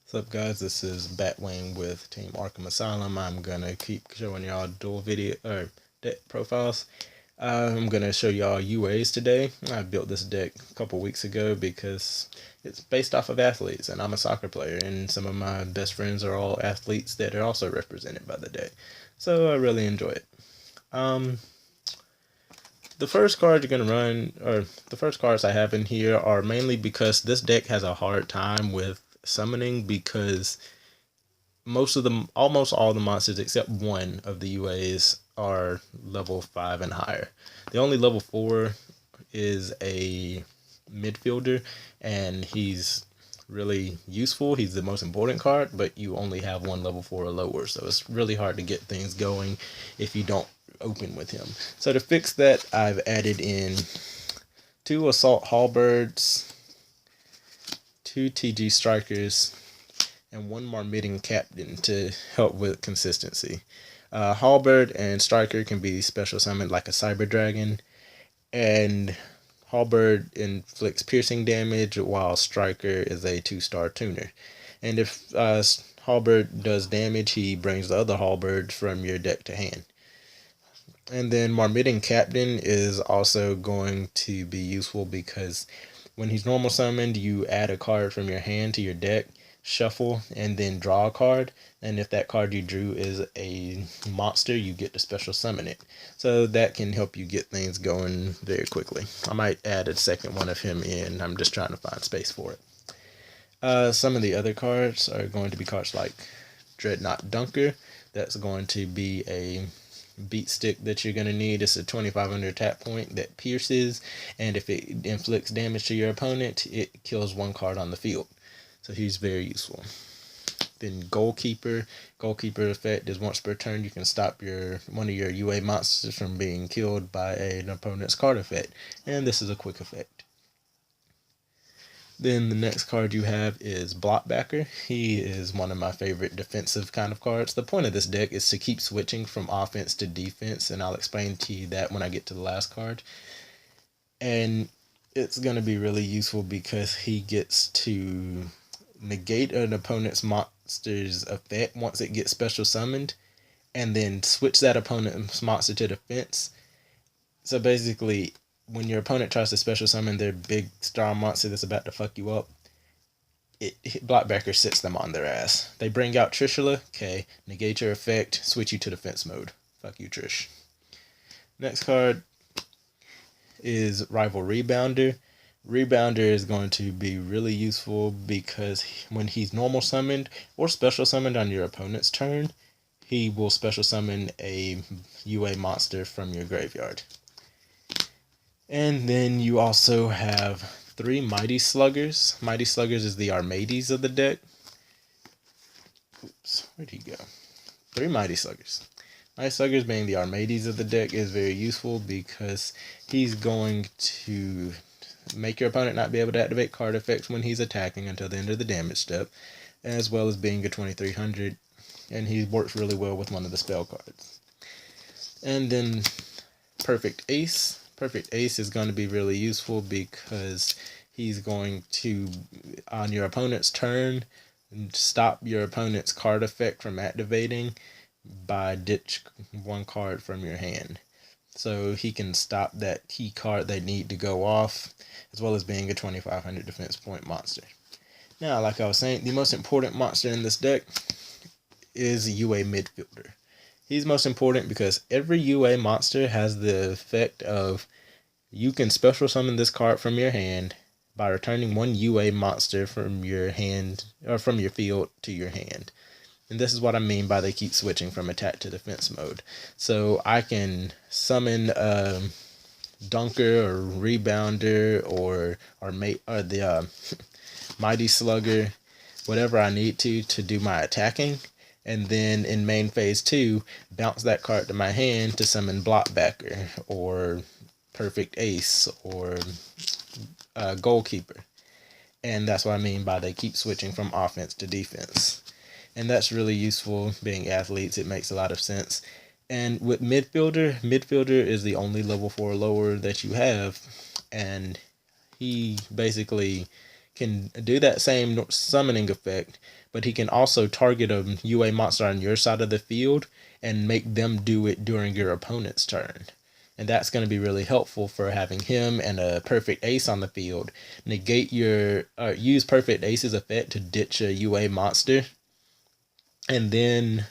What's up, guys? This is Batwing with Team Arkham Asylum. I'm gonna keep showing y'all dual video or deck profiles. I'm gonna show y'all UAs today. I built this deck a couple weeks ago because it's based off of athletes, and I'm a soccer player, and some of my best friends are all athletes that are also represented by the deck. So I really enjoy it. Um, the first card you're gonna run, or the first cards I have in here, are mainly because this deck has a hard time with summoning because almost all the monsters except one of the UAs are level 5 and higher. The only level 4 is a midfielder, and he's really useful. He's the most important card, but you only have one level 4 or lower, so it's really hard to get things going if you don't open with him. So to fix that, I've added in 2 assault halberds, 2 TG strikers, and 1 marmiting captain to help with consistency. Halberd and striker can be special summoned like a cyber dragon, and halberd inflicts piercing damage while striker is a 2-star tuner. And if halberd does damage, he brings the other halberd from your deck to hand. And then marmiting captain is also going to be useful because when he's normal summoned, you add a card from your hand to your deck, shuffle, and then draw a card. And if that card you drew is a monster, you get to special summon it. So that can help you get things going very quickly. I might add a second one of him in. I'm just trying to find space for it. Some of the other cards are going to be cards like Dreadnought Dunker. That's going to be a beat stick that you're going to need. It's a 2500 attack point that pierces, and if it inflicts damage to your opponent, it kills 1 card on the field. So he's very useful. Then goalkeeper effect is once per turn you can stop one of your UA monsters from being killed by an opponent's card effect, and this is a quick effect. Then the next card you have is Blockbacker. He is one of my favorite defensive kind of cards. The point of this deck is to keep switching from offense to defense, and I'll explain to you that when I get to the last card. And it's going to be really useful because he gets to negate an opponent's monster's effect once it gets special summoned, and then switch that opponent's monster to defense. So basically, when your opponent tries to special summon their big star monster that's about to fuck you up, Blockbacker sits them on their ass. They bring out Trishula, okay, negate your effect, switch you to defense mode. Fuck you, Trish. Next card is Rival Rebounder. Rebounder is going to be really useful because when he's normal summoned or special summoned on your opponent's turn, he will special summon a UA monster from your graveyard. And then you also have 3 Mighty Sluggers. Mighty Sluggers is the Armades of the deck. Oops, where'd he go? 3 Mighty Sluggers. Mighty Sluggers being the Armades of the deck is very useful because he's going to make your opponent not be able to activate card effects when he's attacking until the end of the damage step, as well as being a 2300, and he works really well with one of the spell cards. And then Perfect Ace. Perfect Ace is going to be really useful because he's going to, on your opponent's turn, stop your opponent's card effect from activating by ditch 1 card from your hand. So he can stop that key card they need to go off, as well as being a 2500 defense point monster. Now, like I was saying, the most important monster in this deck is UA midfielder. He's most important because every UA monster has the effect of you can special summon this card from your hand by returning 1 UA monster from your hand or from your field to your hand. And this is what I mean by they keep switching from attack to defense mode. So I can summon Dunker or Rebounder or the Mighty Slugger, whatever I need to do my attacking. And then in main phase 2, bounce that card to my hand to summon Blockbacker or Perfect Ace or Goalkeeper. And that's what I mean by they keep switching from offense to defense. And that's really useful. Being athletes, it makes a lot of sense. And with midfielder is the only level 4 lower that you have. And he basically can do that same summoning effect, but he can also target a UA monster on your side of the field and make them do it during your opponent's turn. And that's going to be really helpful for having him and a perfect ace on the field. Negate your use perfect ace's effect to ditch a UA monster, and then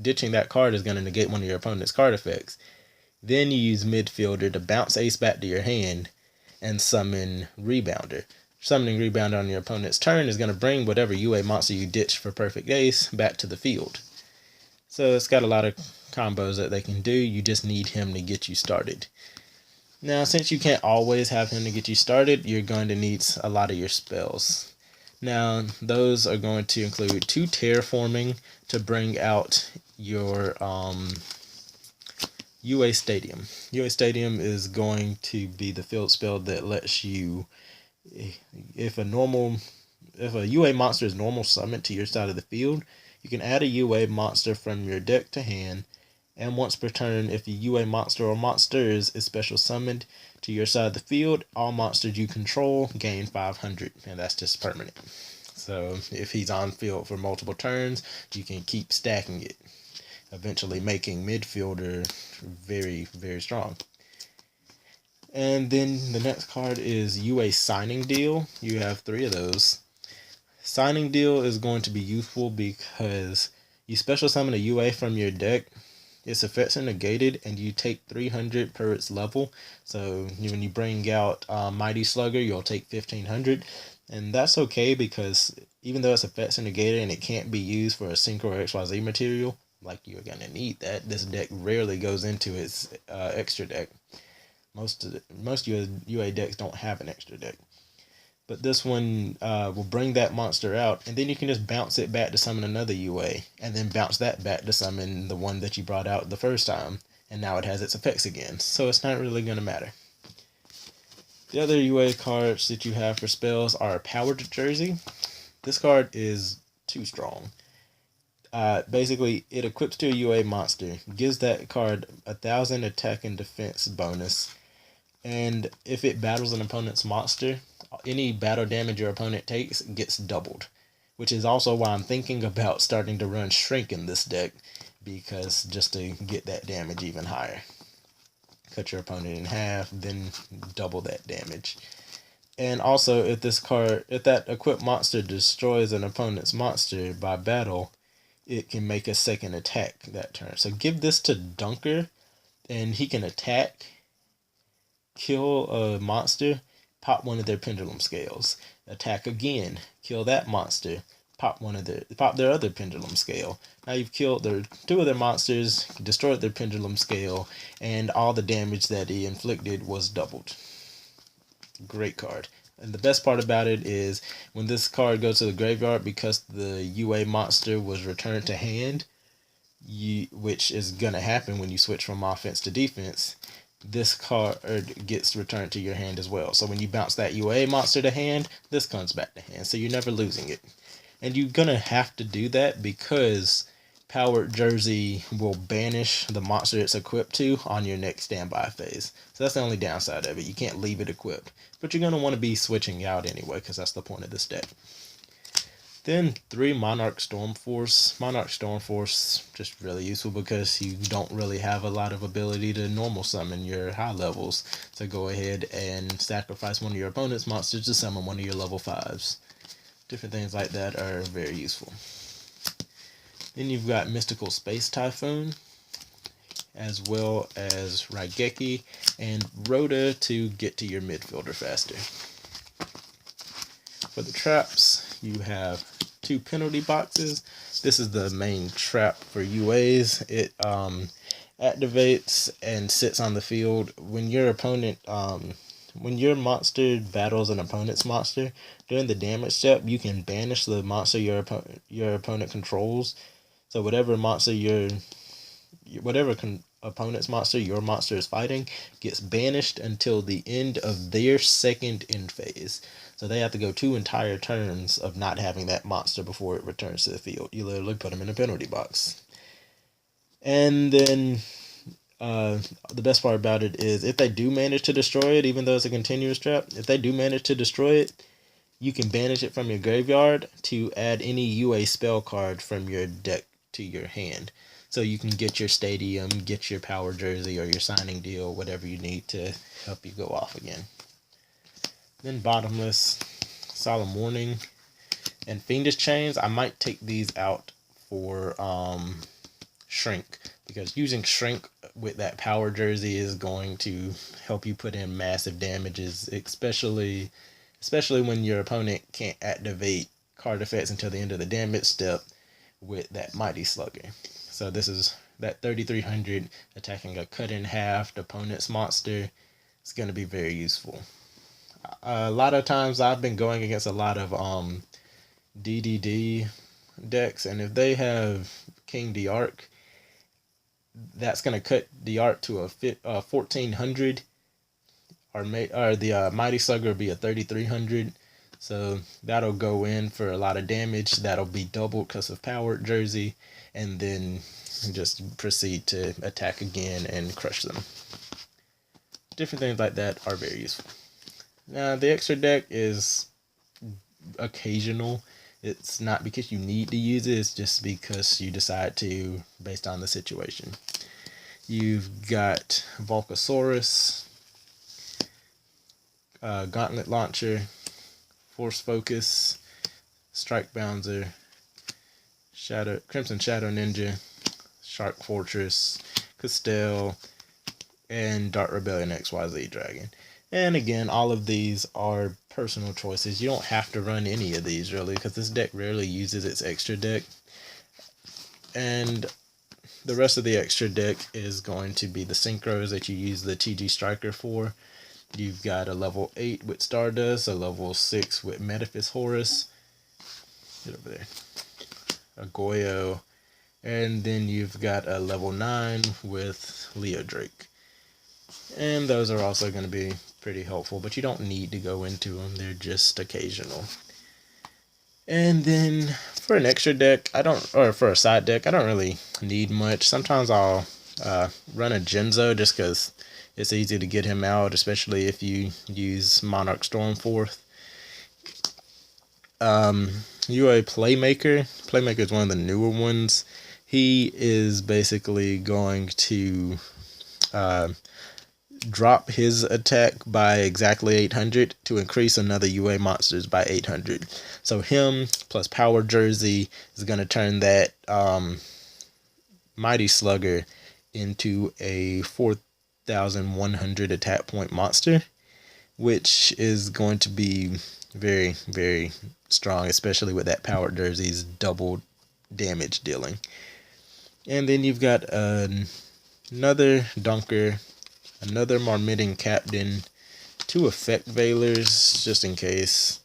ditching that card is going to negate one of your opponent's card effects. Then you use midfielder to bounce ace back to your hand and summon rebounder. Summoning rebounder on your opponent's turn is going to bring whatever UA monster you ditched for perfect ace back to the field. So it's got a lot of combos that they can do. You just need him to get you started. Now, since you can't always have him to get you started, you're going to need a lot of your spells. Now, those are going to include 2 terraforming to bring out your UA Stadium. UA Stadium is going to be the field spell that lets you, if a UA monster is normal summoned to your side of the field, you can add a UA monster from your deck to hand, and once per turn, if a UA monster or monsters is special summoned to your side of the field, all monsters you control gain 500, and that's just permanent. So if he's on field for multiple turns, you can keep stacking it, eventually making midfielder very, very strong. And then the next card is UA Signing Deal. You have 3 of those. Signing Deal is going to be useful because you special summon a UA from your deck, its effects are negated, and you take 300 per its level. So when you bring out Mighty Slugger, you'll take 1500. And that's okay because even though its effects are negated and it can't be used for a Synchro or XYZ material, like you're going to need that, this deck rarely goes into its extra deck. Most UA decks don't have an extra deck. But this one will bring that monster out, and then you can just bounce it back to summon another UA, and then bounce that back to summon the one that you brought out the first time, and now it has its effects again, so it's not really going to matter. The other UA cards that you have for spells are Powered Jersey. This card is too strong. Basically, it equips to a UA monster, gives that card 1000 attack and defense bonus, and if it battles an opponent's monster, any battle damage your opponent takes gets doubled, which is also why I'm thinking about starting to run Shrink in this deck, because just to get that damage even higher. Cut your opponent in half, then double that damage. And also, if that equipped monster destroys an opponent's monster by battle, it can make a second attack that turn. So give this to Dunker, and he can attack, kill a monster, pop one of their pendulum scales, attack again, kill that monster, pop their other pendulum scale. Now you've killed 2 of their monsters, destroyed their pendulum scale, and all the damage that he inflicted was doubled. Great card. And the best part about it is when this card goes to the graveyard, because the UA monster was returned to hand, which is going to happen when you switch from offense to defense, this card gets returned to your hand as well. So when you bounce that UA monster to hand, this comes back to hand. So you're never losing it. And you're going to have to do that because Powered Jersey will banish the monster it's equipped to on your next standby phase. So that's the only downside of it. You can't leave it equipped. But you're going to want to be switching out anyway, because that's the point of this deck. Then 3 Monarch Stormforce. Monarch Stormforce, just really useful because you don't really have a lot of ability to normal summon your high levels. So go ahead and sacrifice one of your opponent's monsters to summon one of your level 5s. Different things like that are very useful. Then you've got Mystical Space Typhoon, as well as Raigeki and Rhoda to get to your midfielder faster. For the traps, you have 2 penalty boxes. This is the main trap for UAs. It activates and sits on the field when your opponent, when your monster battles an opponent's monster. During the damage step, you can banish the monster your opponent controls. So whatever monster opponent's monster your monster is fighting gets banished until the end of their second end phase. So they have to go 2 entire turns of not having that monster before it returns to the field. You literally put them in a penalty box. And then The best part about it is if they do manage to destroy it, even though it's a continuous trap, if they do manage to destroy it, you can banish it from your graveyard to add any UA spell card from your deck to your hand. So you can get your stadium, get your power jersey, or your signing deal, whatever you need to help you go off again. Then bottomless, solemn warning, and fiendish chains. I might take these out for shrink, because using shrink with that power jersey is going to help you put in massive damages, especially when your opponent can't activate card effects until the end of the damage step with that mighty slugger. So this is that 3300 attacking a cut in half the opponent's monster. It's going to be very useful. A lot of times I've been going against a lot of DDD decks, and if they have King D'Arc, that's going to cut D'Arc to a 1400, or the Mighty Slugger will be a 3300. So that'll go in for a lot of damage. That'll be doubled because of power jersey, and then just proceed to attack again and crush them. Different things like that are very useful. Now the extra deck is occasional. It's not because you need to use it, it's just because you decide to based on the situation. You've got Volcasaurus, Gauntlet Launcher, Force Focus, Strike Bouncer, Crimson Shadow Ninja, Shark Fortress, Castell, and Dark Rebellion XYZ Dragon. And again, all of these are personal choices. You don't have to run any of these really, because this deck rarely uses its extra deck. And the rest of the extra deck is going to be the synchros that you use the TG Striker for. You've got a level 8 with Stardust, a level 6 with Metaphys Horus. Get over there. A Goyo. And then you've got a level 9 with Leo Drake. And those are also going to be pretty helpful, but you don't need to go into them. They're just occasional. And then for an extra deck, for a side deck, I don't really need much. Sometimes I'll run a Genzo just because it's easy to get him out, especially if you use Monarch Stormforth. UA Playmaker. Playmaker is one of the newer ones. He is basically going to drop his attack by exactly 800 to increase another UA monsters by 800. So him plus Power Jersey is going to turn that Mighty Slugger into a 4,100 attack point monster, which is going to be very, very strong, especially with that Power Jersey's double damage dealing. And then you've got another Dunker, another Marmiting Captain, 2 Effect Veilers, just in case.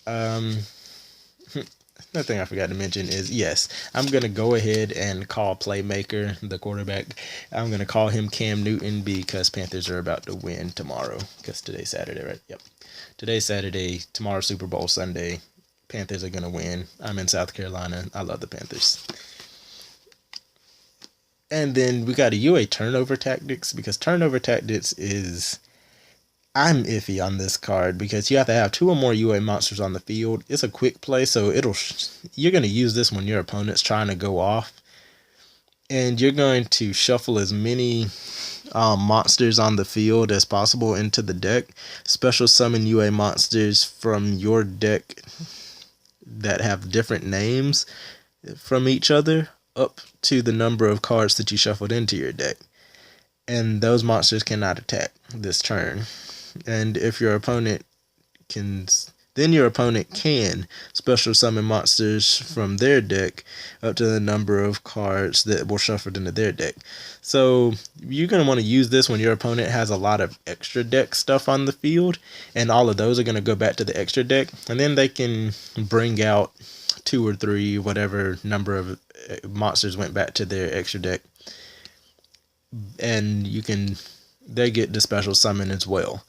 Another thing I forgot to mention is, yes, I'm going to go ahead and call Playmaker, the quarterback. I'm going to call him Cam Newton because Panthers are about to win tomorrow. Because today's Saturday, right? Yep. Today's Saturday, tomorrow's Super Bowl Sunday. Panthers are going to win. I'm in South Carolina. I love the Panthers. And then we got a UA turnover tactics, because turnover tactics is, I'm iffy on this card because you have to have 2 or more UA monsters on the field. It's a quick play, so you're going to use this when your opponent's trying to go off, and you're going to shuffle as many monsters on the field as possible into the deck. Special summon UA monsters from your deck that have different names from each other up to the number of cards that you shuffled into your deck. And those monsters cannot attack this turn. And if your opponent can, then your opponent can special summon monsters from their deck up to the number of cards that were shuffled into their deck. So you're going to want to use this when your opponent has a lot of extra deck stuff on the field, and all of those are going to go back to the extra deck, and then they can bring out 2 or 3, whatever number of monsters went back to their extra deck, and they get the special summon as well.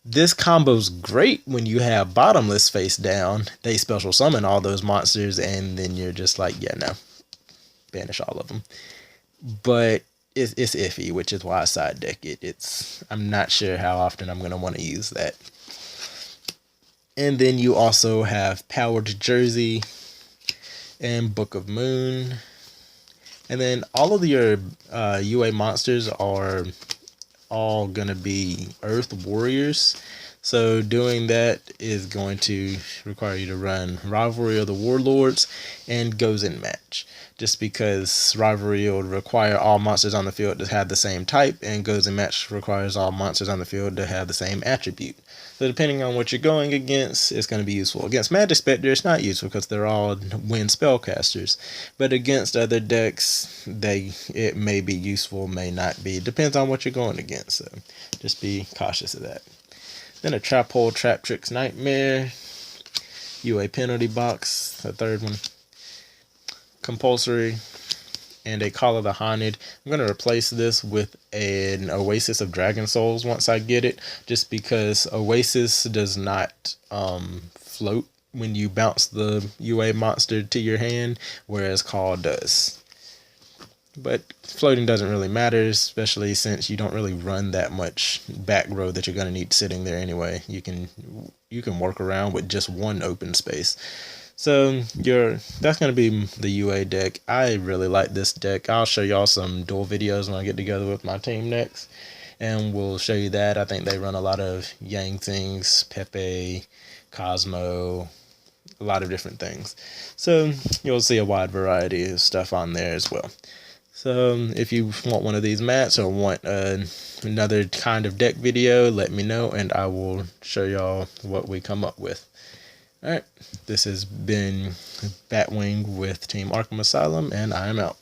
This combo's great when you have bottomless face down. They special summon all those monsters, and then you're just like, yeah, no, banish all of them. But it's iffy, which is why I side deck it. I'm not sure how often I'm gonna want to use that. And then you also have Powered Jersey and Book of Moon. And then all of your UA monsters are all going to be Earth Warriors. So doing that is going to require you to run Rivalry of the Warlords and Gozen Match. Just because Rivalry will require all monsters on the field to have the same type, and Gozen Match requires all monsters on the field to have the same attribute. So depending on what you're going against, it's going to be useful. Against Magic Spectre, it's not useful because they're all wind spellcasters. But against other decks, it may be useful, may not be. It depends on what you're going against. So just be cautious of that. Then a Trap Hole, Trap Tricks, Nightmare. UA Penalty Box, a third one. Compulsory. And a Call of the Haunted. I'm going to replace this with an Oasis of Dragon Souls once I get it, just because Oasis does not float when you bounce the UA monster to your hand, whereas Call does. But floating doesn't really matter, especially since you don't really run that much back row that you're going to need sitting there anyway. You can work around with just one open space. So that's going to be the UA deck. I really like this deck. I'll show y'all some duel videos when I get together with my team next, and we'll show you that. I think they run a lot of Yang things, Pepe, Cosmo, a lot of different things. So you'll see a wide variety of stuff on there as well. So if you want one of these mats or want another kind of deck video, let me know and I will show y'all what we come up with. Alright, this has been Batwing with Team Arkham Asylum, and I am out.